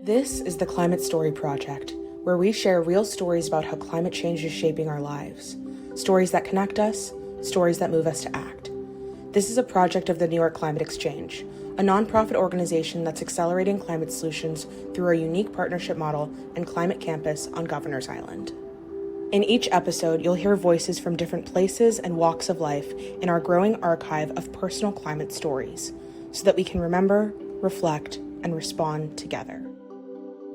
This is the Climate Story Project, where we share real stories about how climate change is shaping our lives. Stories that connect us, stories that move us to act. This is a project of the New York Climate Exchange, a nonprofit organization that's accelerating climate solutions through our unique partnership model and climate campus on Governor's Island. In each episode, you'll hear voices from different places and walks of life in our growing archive of personal climate stories, so that we can remember, reflect, and respond together.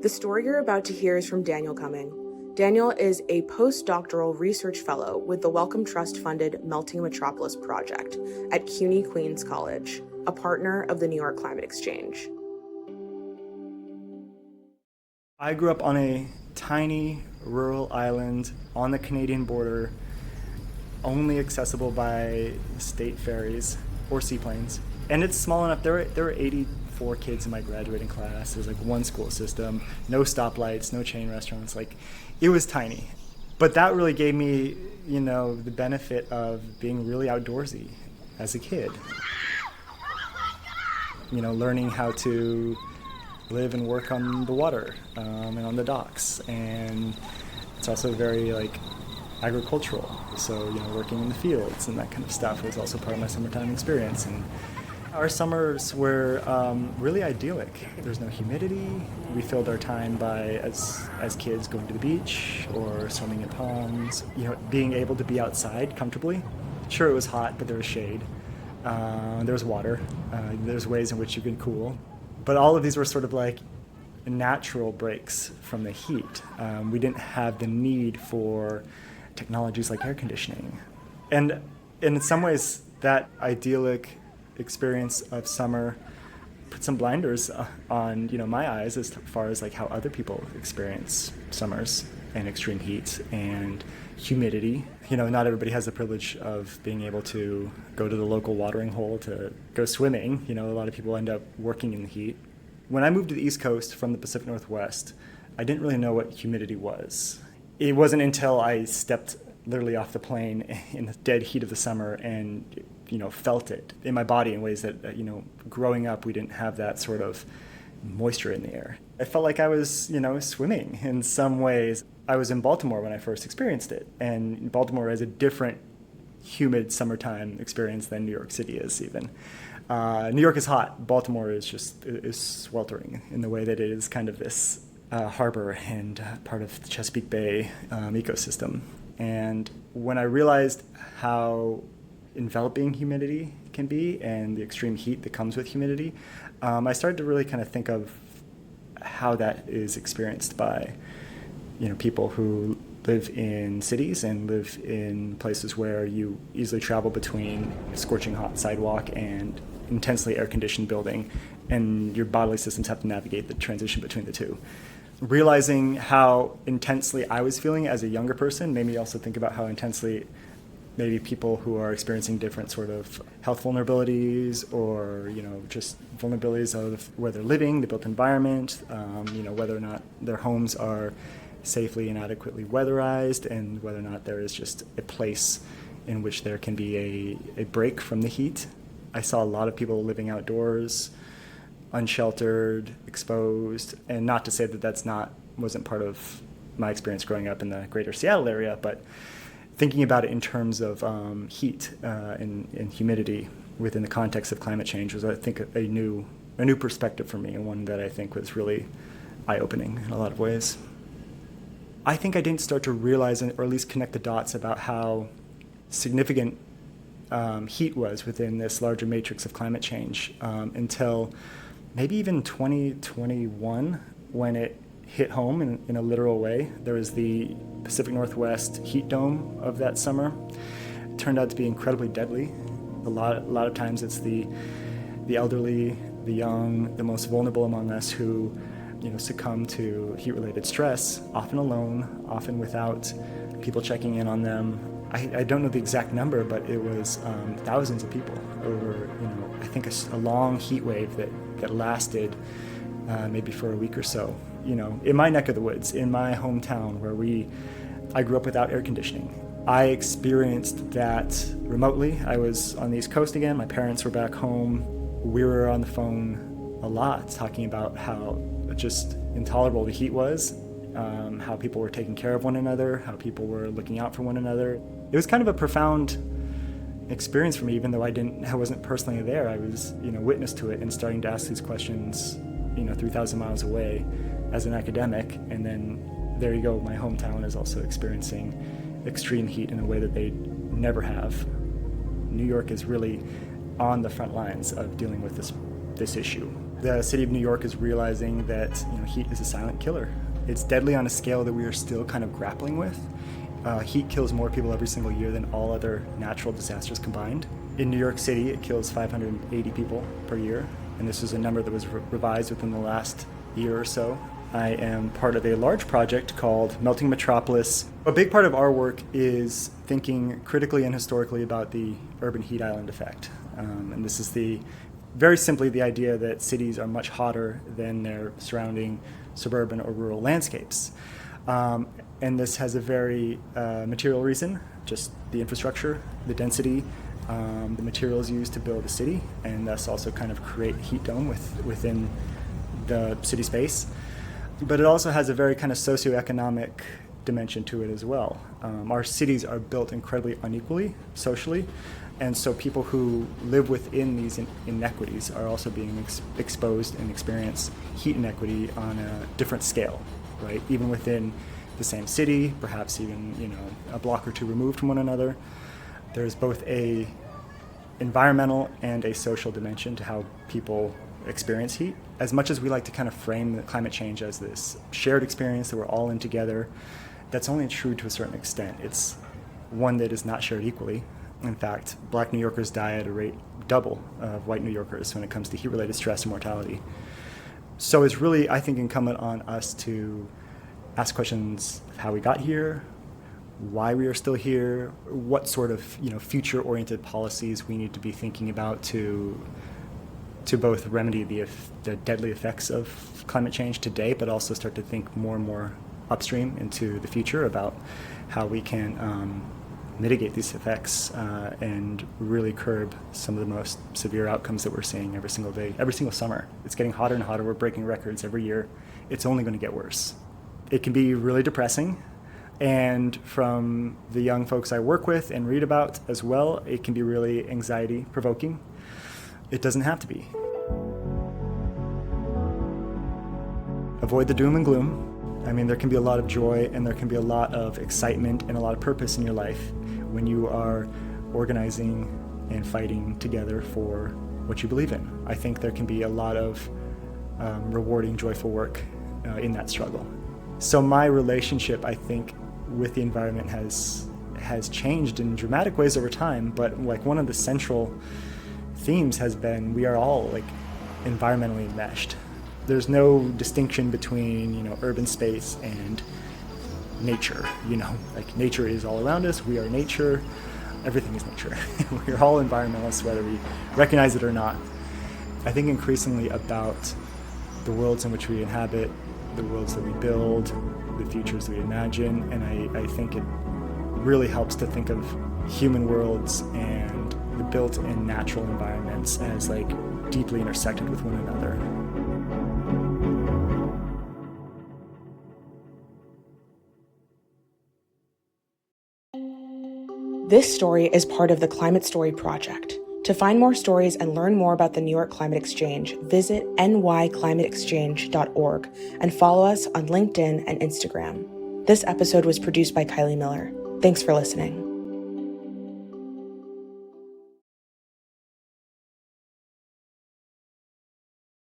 The story you're about to hear is from Daniel Cumming. Daniel is a Postdoctoral Research Fellow with the Wellcome Trust-funded Melting Metropolis project at CUNY Queens College, a partner of the New York Climate Exchange. I grew up on a tiny rural island on the Canadian border, only accessible by state ferries or seaplanes. And it's small enough. There were 84 kids in my graduating class. There's like one school system, no stoplights, no chain restaurants. Like, it was tiny. But that really gave me, the benefit of being really outdoorsy as a kid. Learning how to live and work on the water and on the docks. And it's also very agricultural. So, working in the fields and that kind of stuff was also part of my summertime experience. And our summers were really idyllic. There's no humidity. We filled our time by, as kids, going to the beach or swimming in ponds. Being able to be outside comfortably. Sure, it was hot, but there was shade. There was water. There's ways in which you can cool. But all of these were sort of like natural breaks from the heat. We didn't have the need for technologies like air conditioning. And in some ways, that idyllic experience of summer put some blinders on my eyes as far as how other people experience summers and extreme heat and humidity. Not everybody has the privilege of being able to go to the local watering hole to go swimming. A lot of people end up working in the heat. When I moved to the East Coast from the Pacific Northwest, I didn't really know what humidity was. It wasn't until I stepped literally off the plane in the dead heat of the summer and felt it in my body in ways that, growing up, we didn't have that sort of moisture in the air. I felt like I was, swimming in some ways. I was in Baltimore when I first experienced it, and Baltimore has a different humid summertime experience than New York City is even. New York is hot. Baltimore is sweltering in the way that it is kind of this harbor and part of the Chesapeake Bay ecosystem. And when I realized how enveloping humidity can be and the extreme heat that comes with humidity, I started to really kind of think of how that is experienced by people who live in cities and live in places where you easily travel between scorching hot sidewalk and intensely air-conditioned building, and your bodily systems have to navigate the transition between the two. Realizing how intensely I was feeling as a younger person made me also think about how intensely maybe people who are experiencing different sort of health vulnerabilities or, just vulnerabilities of where they're living, the built environment, whether or not their homes are safely and adequately weatherized, and whether or not there is just a place in which there can be a break from the heat. I saw a lot of people living outdoors, unsheltered, exposed, and not to say that wasn't part of my experience growing up in the greater Seattle area, but thinking about it in terms of heat and humidity within the context of climate change was, I think, a new perspective for me, and one that I think was really eye-opening in a lot of ways. I think I didn't start to realize, or at least connect the dots about how significant heat was within this larger matrix of climate change until maybe even 2021, when it hit home in a literal way. There was the Pacific Northwest heat dome of that summer. It turned out to be incredibly deadly. A lot of times it's the elderly, the young, the most vulnerable among us who succumb to heat-related stress, often alone, often without people checking in on them. I don't know the exact number, but it was thousands of people over, I think a long heat wave that lasted maybe for a week or so. In my neck of the woods, in my hometown where I grew up without air conditioning. I experienced that remotely. I was on the East Coast again. My parents were back home. We were on the phone a lot talking about how just intolerable the heat was, how people were taking care of one another, how people were looking out for one another. It was kind of a profound experience for me, even though I wasn't personally there. I was, witness to it and starting to ask these questions, 3,000 miles away as an academic. And then there you go, my hometown is also experiencing extreme heat in a way that they never have. New York is really on the front lines of dealing with this issue. The city of New York is realizing that heat is a silent killer. It's deadly on a scale that we are still kind of grappling with. Heat kills more people every single year than all other natural disasters combined. In New York City, it kills 580 people per year, and this is a number that was revised within the last year or so. I am part of a large project called Melting Metropolis. A big part of our work is thinking critically and historically about the urban heat island effect. And this is very simply the idea that cities are much hotter than their surrounding suburban or rural landscapes. And this has a very material reason, just the infrastructure, the density, the materials used to build a city, and thus also kind of create a heat dome within the city space. But it also has a very kind of socioeconomic dimension to it as well. Our cities are built incredibly unequally socially, and so people who live within these inequities are also being exposed and experience heat inequity on a different scale, right? Even within the same city, perhaps even a block or two removed from one another. There's both a environmental and a social dimension to how people experience heat. As much as we like to kind of frame the climate change as this shared experience that we're all in together, that's only true to a certain extent. It's one that is not shared equally. In fact, Black New Yorkers die at a rate double of white New Yorkers when it comes to heat-related stress and mortality. So it's really, I think, incumbent on us to ask questions of how we got here, why we are still here, what sort of future-oriented policies we need to be thinking about to both remedy the deadly effects of climate change today, but also start to think more and more upstream into the future about how we can mitigate these effects and really curb some of the most severe outcomes that we're seeing every single day, every single summer. It's getting hotter and hotter. We're breaking records every year. It's only going to get worse. It can be really depressing, and from the young folks I work with and read about as well, it can be really anxiety-provoking. It doesn't have to be. Avoid the doom and gloom. I mean, there can be a lot of joy and there can be a lot of excitement and a lot of purpose in your life when you are organizing and fighting together for what you believe in. I think there can be a lot of rewarding, joyful work in that struggle. So my relationship, I think, with the environment has changed in dramatic ways over time, but one of the central themes has been we are all environmentally enmeshed. There's no distinction between urban space and nature. Nature is all around us. We are nature. Everything is nature. We're all environmentalists, whether we recognize it or not. I think increasingly about the worlds in which we inhabit, the worlds that we build, the futures that we imagine, and I think it really helps to think of human worlds and the built and natural environments as deeply intersected with one another. This story is part of the Climate Story Project. To find more stories and learn more about the New York Climate Exchange, visit nyclimateexchange.org and follow us on LinkedIn and Instagram. This episode was produced by Kylie Miller. Thanks for listening.